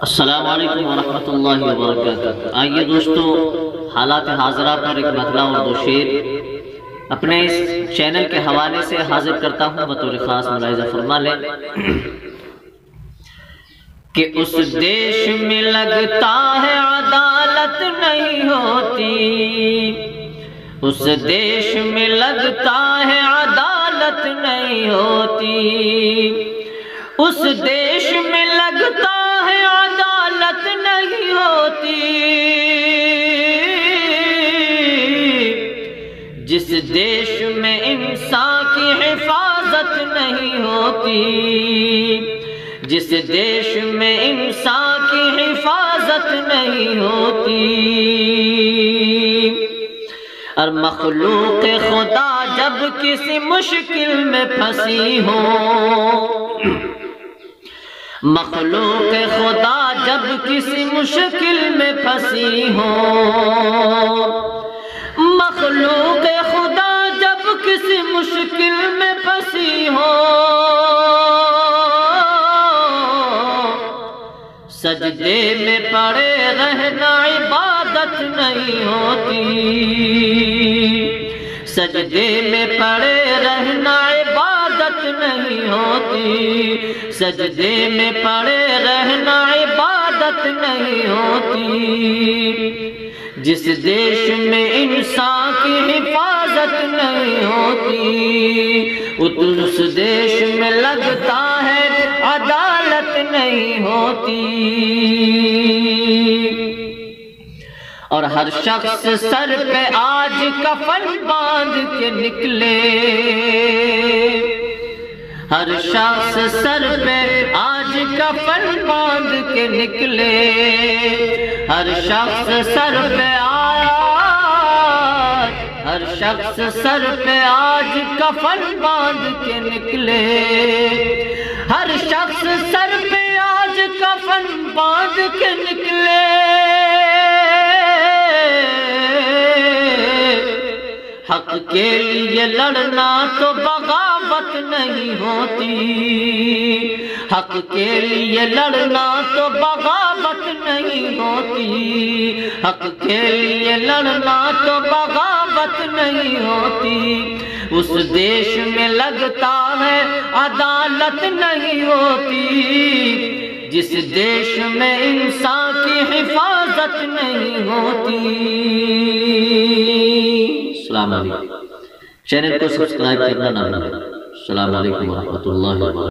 السلام علیکم ورحمۃ اللہ وبرکاتہ۔ آئیے دوستو، حالات حاضرہ پر ایک مطلع اور دو شعر اپنے اس چینل کے حوالے سے حاضر کرتا ہوں، بطور خاص ملاحظہ فرما لیں کہ اس دیش میں لگتا ہے عدالت نہیں ہوتی، اس دیش میں لگتا ہے عدالت نہیں ہوتی، اس دیش میں لگتا ہے عدالت نہیں ہوتی، جس دیش میں انسان کی حفاظت نہیں ہوتی، جس دیش میں انسان کی حفاظت نہیں ہوتی۔ اور مخلوق خدا جب کسی مشکل میں پھنسی ہو، مخلوق خدا جب کسی مشکل میں پھنسی ہو، مخلوق خدا جب کسی مشکل میں پھنسی ہو، سجدے میں پڑے رہنا عبادت نہیں ہوتی، سجدے میں پڑے رہنا عبادت نہیں ہوتی، سجدے میں پڑے رہنا عبادت نہیں ہوتی، جس دیش میں انسان کی حفاظت نہیں ہوتی، اس دیش میں لگتا ہے عدالت نہیں ہوتی۔ اور ہر شخص سر پہ آج کفن باندھ کے نکلے، ہر شخص سر پہ آج کفن باندھ کے نکلے، ہر شخص سر پہ ہر شخص سر پہ آج کفن باندھ کے نکلے، ہر شخص سر پہ آج کفن باندھ کے نکلے، حق کے لیے لڑنا تو بغاوت نہیں ہوتی، حق کے لیے لڑنا تو بغاوت نہیں ہوتی، حق کے لیے لڑنا تو بغاوت نہیں ہوتی، اس دیش میں لگتا ہے عدالت نہیں ہوتی، جس دیش میں انسان کی حفاظت نہیں ہوتی۔ السلام علیکم۔ چینل کو سبسکرائب کرنا نہ بھولیں۔ السلام علیکم ورحمۃ اللہ وبرکاتہ۔